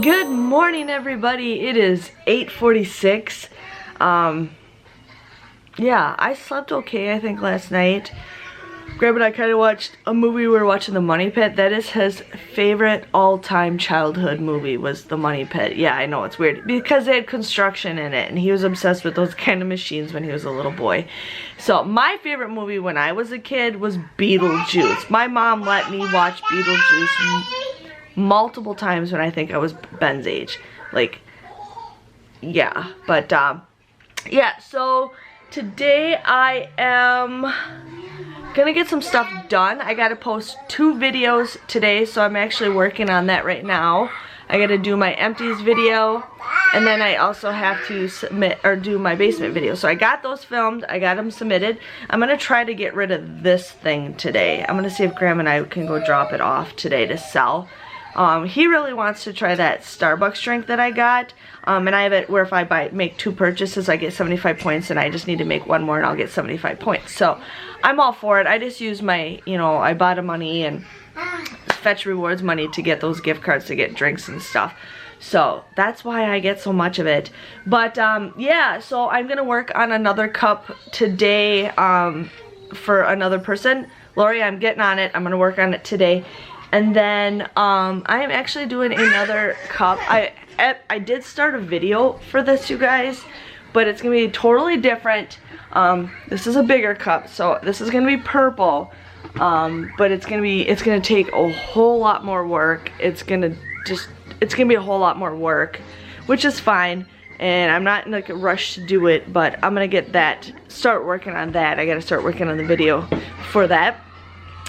Good morning, everybody. It is 8:46. Yeah, I slept okay, I think, last night. Graham and I kind of watched a movie. We were watching The Money Pit. That is his favorite all-time childhood movie, was The Money Pit. Yeah, I know, it's weird, because they had construction in it, and he was obsessed with those kind of machines when he was a little boy. So, my favorite movie when I was a kid was Beetlejuice. My mom let me watch Beetlejuice multiple times when I think I was Ben's age. Like, yeah. But, yeah, so today I am gonna get some stuff done. I gotta post 2 videos today, so I'm actually working on that right now. I gotta do my empties video, and then I also have to submit or do my basement video. So I got those filmed, I got them submitted. I'm gonna try to get rid of this thing today. I'm gonna see if Graham and I can go drop it off today to sell. He really wants to try that Starbucks drink that I got, and I have it where if I make 2 purchases, I get 75 points, and I just need to make 1 more and I'll get 75 points. So I'm all for it. I just use my, Ibotta money and Fetch Rewards money to get those gift cards to get drinks and stuff. So that's why I get so much of it. But yeah, so I'm gonna work on another cup today for another person. Lori, I'm getting on it. I'm gonna work on it today. And then I am actually doing another cup. I did start a video for this, you guys, but it's gonna be totally different. This is a bigger cup, so this is gonna be purple, but it's gonna take a whole lot more work. It's gonna be a whole lot more work, which is fine. And I'm not in like a rush to do it, but I'm gonna start working on that. I gotta start working on the video for that.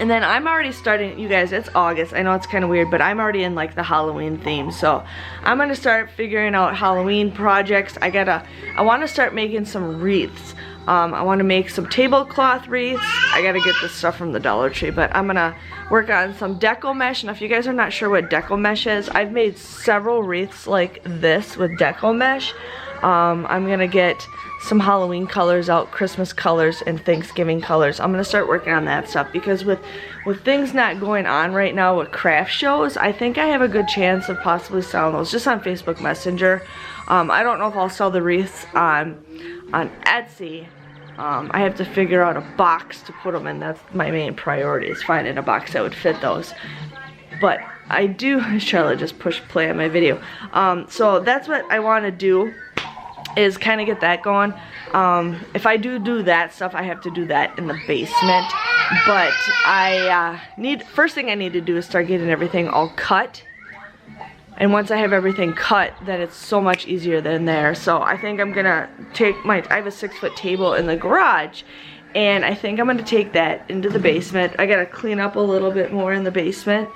And then I'm already starting, you guys, it's August. I know it's kind of weird, but I'm already in like the Halloween theme. So I'm going to start figuring out Halloween projects. I want to start making some wreaths. I want to make some tablecloth wreaths. I got to get this stuff from the Dollar Tree, but I'm going to work on some deco mesh. And if you guys are not sure what deco mesh is, I've made several wreaths like this with deco mesh. I'm going to get some Halloween colors out, Christmas colors, and Thanksgiving colors. I'm gonna start working on that stuff because with things not going on right now with craft shows, I think I have a good chance of possibly selling those just on Facebook Messenger. I don't know if I'll sell the wreaths on Etsy. I have to figure out a box to put them in. That's my main priority, is finding a box that would fit those. But I do, Charlotte just pushed play on my video. So that's what I want to do, is kind of get that going. If I do that stuff, I have to do that in the basement. But first thing I need to do is start getting everything all cut. And once I have everything cut, then it's so much easier than there. So I think I'm gonna take I have a 6-foot table in the garage, and I think I'm gonna take that into the basement. I gotta clean up a little bit more in the basement.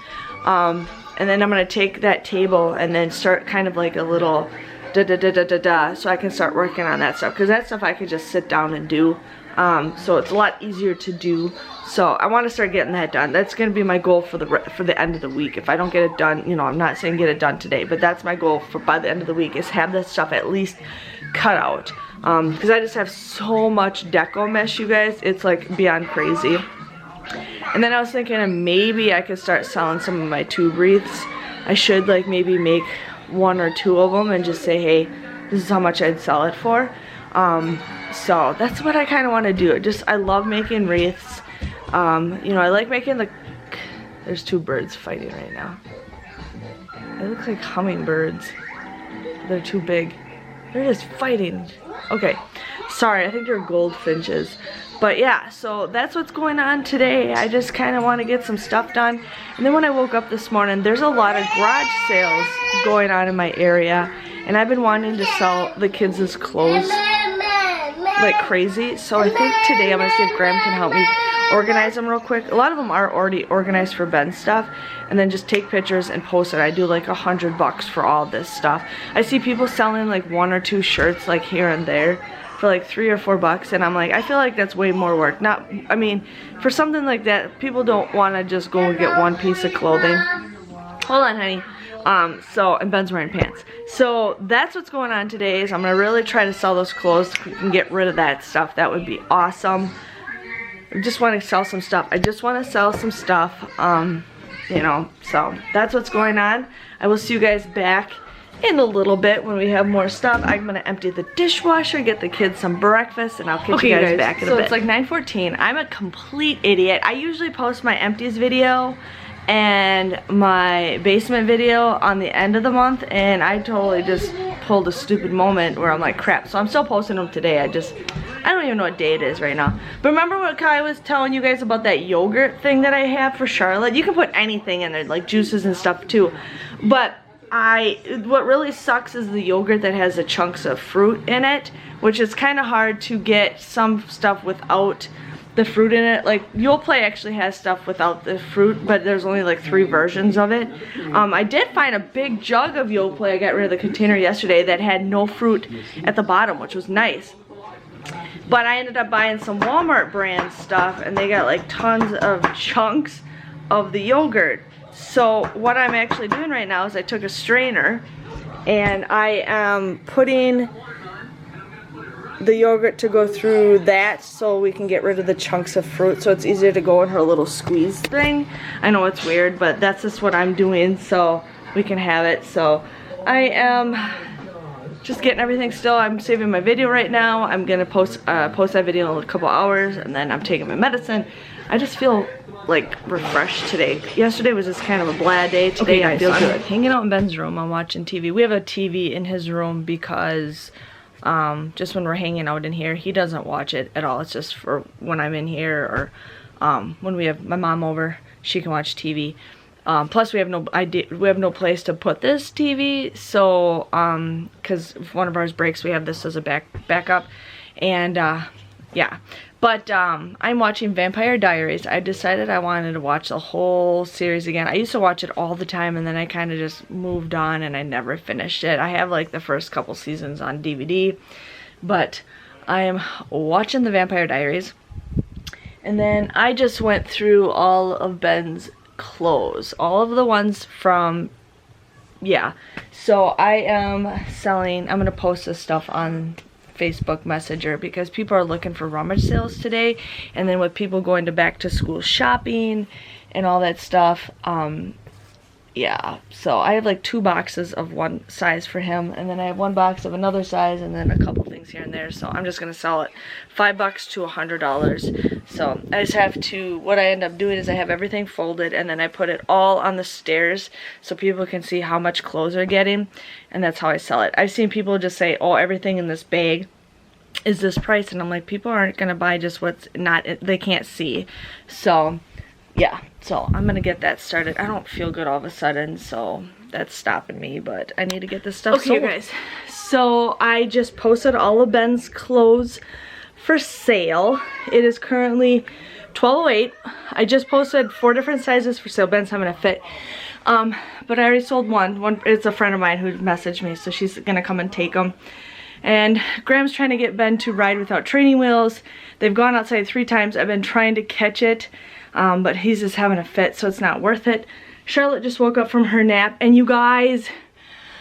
And then I'm gonna take that table and then start kind of like a little so I can start working on that stuff, because that stuff I could just sit down and do. So it's a lot easier to do. So I want to start getting that done. That's going to be my goal for the end of the week. If I don't get it done, I'm not saying get it done today, but that's my goal for by the end of the week, is have this stuff at least cut out. Because I just have so much deco mesh, you guys. It's like beyond crazy. And then I was thinking maybe I could start selling some of my tube wreaths. I should like maybe make 1 or 2 of them and just say, hey, this is how much I'd sell it for. So that's what I kind of want to do. I love making wreaths. I like making there's 2 birds fighting right now. They look like hummingbirds. They're too big. They're just fighting. Okay, sorry, I think they're goldfinches. But yeah, so that's what's going on today. I just kind of want to get some stuff done. And then when I woke up this morning, there's a lot of garage sales going on in my area. And I've been wanting to sell the kids' clothes like crazy. So I think today I'm going to see if Graham can help me organize them real quick. A lot of them are already organized for Ben's stuff. And then just take pictures and post it. I do like $100 for all this stuff. I see people selling like 1 or 2 shirts like here and there for like $3 or $4, and I'm like, I feel like that's way more work. I mean, for something like that, people don't want to just go and get 1 piece of clothing. Hold on, honey. And Ben's wearing pants. So that's what's going on today, is I'm gonna really try to sell those clothes and get rid of that stuff. That would be awesome. I just want to sell some stuff. you know, so that's what's going on. I will see you guys back in a little bit when we have more stuff. I'm gonna empty the dishwasher, get the kids some breakfast, and I'll catch you guys back in a bit. So it's like 9:14. I'm a complete idiot. I usually post my empties video and my basement video on the end of the month, and I totally just pulled a stupid moment where I'm like, crap. So I'm still posting them today. I don't even know what day it is right now. But remember what Kai was telling you guys about that yogurt thing that I have for Charlotte? You can put anything in there, like juices and stuff too. But what really sucks is the yogurt that has the chunks of fruit in it, which is kind of hard to get some stuff without the fruit in it. Like Yoplait actually has stuff without the fruit, but there's only like 3 versions of it. I did find a big jug of Yoplait. I got rid of the container yesterday that had no fruit at the bottom, which was nice. But I ended up buying some Walmart brand stuff, and they got like tons of chunks of the yogurt. So what I'm actually doing right now is I took a strainer and I am putting the yogurt to go through that so we can get rid of the chunks of fruit, so it's easier to go in her little squeeze thing. I know it's weird, but that's just what I'm doing so we can have it. So I am just getting everything still. I'm saving my video right now. I'm gonna post that video in a couple hours, and then I'm taking my medicine. I just feel like refreshed today. Yesterday was just kind of a blah day. Today I feel good. Hanging out in Ben's room, I'm watching TV. We have a TV in his room because just when we're hanging out in here, he doesn't watch it at all. It's just for when I'm in here, or when we have my mom over, she can watch TV. Plus we have no place to put this TV, so because if one of ours breaks, we have this as a backup. And yeah, but I'm watching Vampire Diaries. I decided I wanted to watch the whole series again. I used to watch it all the time, and then I kind of just moved on and I never finished it. I have like the first couple seasons on DVD, but I am watching the Vampire Diaries. And then I just went through all of Ben's clothes, all of the ones from, yeah. So I am selling, I'm gonna post this stuff on Facebook Messenger because people are looking for rummage sales today, and then with people going to back to school shopping and all that stuff, yeah, so I have like 2 boxes of one size for him, and then I have 1 box of another size, and then a couple things here and there. So I'm just gonna sell it $5 to $100. So I just have to, what I end up doing is I have everything folded, and then I put it all on the stairs so people can see how much clothes they're getting, and that's how I sell it. I've seen people just say, oh, everything in this bag is this price, and I'm like, people aren't gonna buy just what's not, they can't see. So yeah, so I'm gonna get that started. I don't feel good all of a sudden, so that's stopping me, but I need to get this stuff sold. Okay, you guys, so I just posted all of Ben's clothes for sale. It is currently $12.08. I just posted 4 different sizes for sale. Ben's having a fit, but I already sold one. It's a friend of mine who messaged me, so she's gonna come and take them. And Graham's trying to get Ben to ride without training wheels. They've gone outside 3 times. I've been trying to catch it, but he's just having a fit, so it's not worth it. Charlotte just woke up from her nap, and you guys,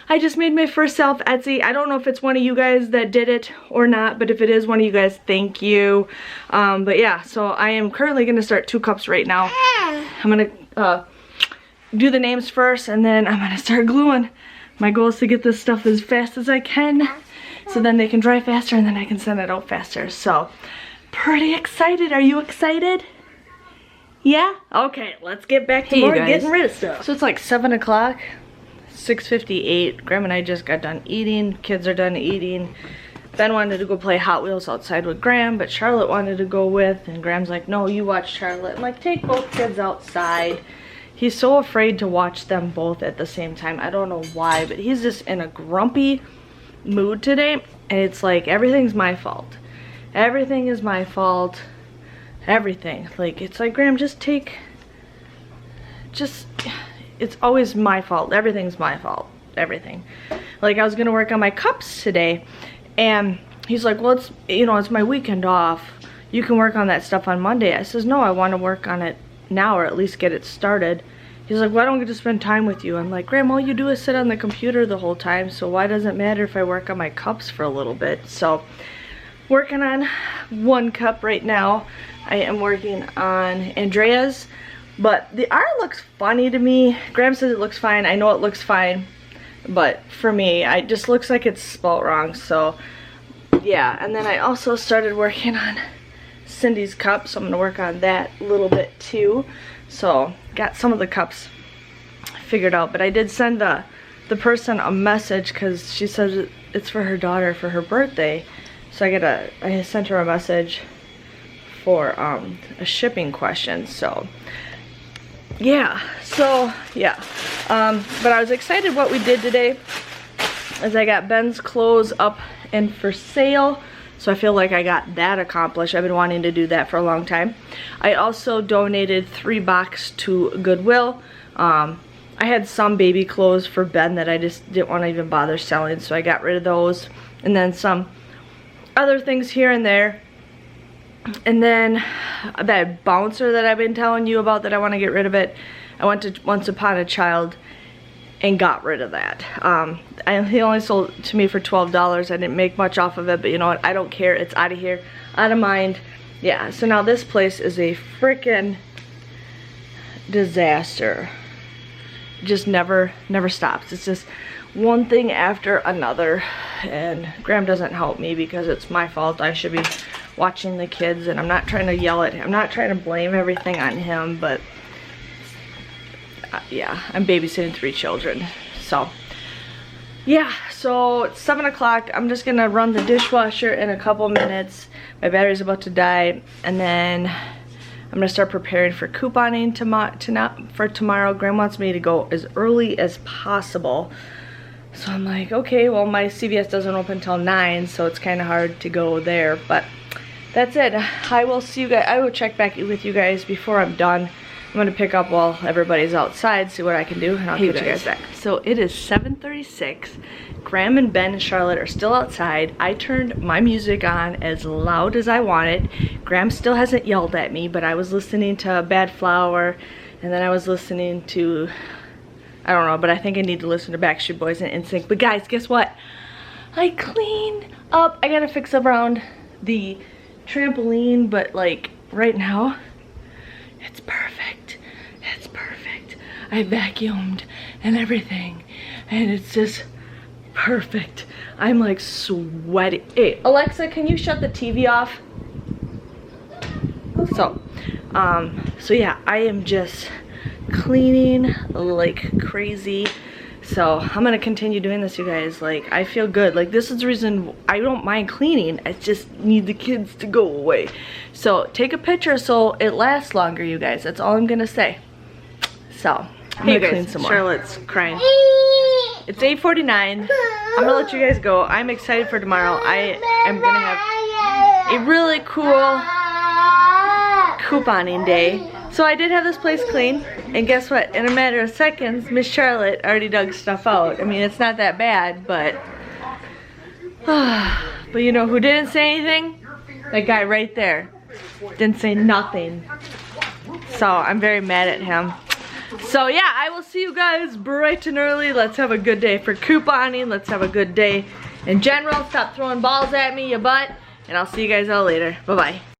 I just made my first sale off Etsy. I don't know if it's one of you guys that did it or not, but if it is one of you guys, thank you. But yeah, so I am currently gonna start 2 cups right now. I'm gonna do the names first, and then I'm gonna start gluing. My goal is to get this stuff as fast as I can, so then they can dry faster, and then I can send it out faster. So pretty excited. Are you excited? Yeah? Okay, let's get back to more getting rid of stuff. So it's like 7 o'clock, 6:58. Graham and I just got done eating. Kids are done eating. Ben wanted to go play Hot Wheels outside with Graham, but Charlotte wanted to go with, and Graham's like, no, you watch Charlotte. I'm like, take both kids outside. He's so afraid to watch them both at the same time. I don't know why, but he's just in a grumpy mood today, and it's like everything's my fault. Everything is my fault. Everything. Like, it's like, Graham, it's always my fault. Everything's my fault. Everything. Like, I was gonna work on my cups today, and he's like, well, it's, you know, it's my weekend off. You can work on that stuff on Monday. I says, no, I want to work on it now, or at least get it started. He's like, well, I don't get to spend time with you. I'm like, Graham, all you do is sit on the computer the whole time, so why does it matter if I work on my cups for a little bit? So, working on 1 cup right now. I am working on Andrea's But the art looks funny to me. Graham says it looks fine. I know it looks fine. But for me, it just looks like it's spelled wrong. So, yeah. And then I also started working on Cindy's cup. So I'm going to work on that a little bit too. So, got some of the cups figured out. But I did send the person a message because she said it's for her daughter for her birthday. So I sent her a message for a shipping question. So yeah, but I was excited what we did today as I got Ben's clothes up and for sale. So I feel like I got that accomplished. I've been wanting to do that for a long time. I also donated 3 boxes to Goodwill. I had some baby clothes for Ben that I just didn't want to even bother selling, so I got rid of those. And then some other things here and there. And then that bouncer that I've been telling you about that I want to get rid of it, I went to Once Upon a Child and got rid of that. He only sold it to me for $12. I didn't make much off of it, but you know what? I don't care. It's out of here, out of mind. Yeah, so now this place is a freaking disaster. Just never stops. It's just one thing after another, and Graham doesn't help me because it's my fault. I should be watching the kids, and I'm not trying to yell at him. I'm not trying to blame everything on him, but yeah, I'm babysitting 3 children. So yeah, so it's 7 o'clock. I'm just gonna run the dishwasher in a couple minutes. My battery's about to die, and then I'm gonna start preparing for couponing for tomorrow. Graham wants me to go as early as possible. So I'm like, okay, well my CVS doesn't open until 9, so it's kind of hard to go there. But that's it. I will see you guys. I will check back with you guys before I'm done. I'm gonna pick up while everybody's outside, see what I can do, and I'll catch you guys back. So it is 7:36. Graham and Ben and Charlotte are still outside. I turned my music on as loud as I wanted. Graham still hasn't yelled at me, but I was listening to Bad Flower, and then I was listening to, I don't know, but I think I need to listen to Backstreet Boys and NSYNC. But guys, guess what? I cleaned up. I gotta fix around the trampoline, but like right now, it's perfect. It's perfect. I vacuumed and everything, and it's just perfect. I'm like sweaty. Hey, Alexa, can you shut the TV off? So yeah, I am just cleaning like crazy. So I'm gonna continue doing this, you guys. Like, I feel good. Like, this is the reason I don't mind cleaning. I just need the kids to go away. So take a picture so it lasts longer, you guys. That's all I'm gonna say. So I'm gonna clean some more. Charlotte's crying. It's 8:49. I'm gonna let you guys go. I'm excited for tomorrow. I am gonna have a really cool couponing day. So I did have this place clean, and guess what? In a matter of seconds, Miss Charlotte already dug stuff out. I mean, it's not that bad, but you know who didn't say anything? That guy right there. Didn't say nothing. So I'm very mad at him. So yeah, I will see you guys bright and early. Let's have a good day for couponing. Let's have a good day in general. Stop throwing balls at me, you butt. And I'll see you guys all later. Bye-bye.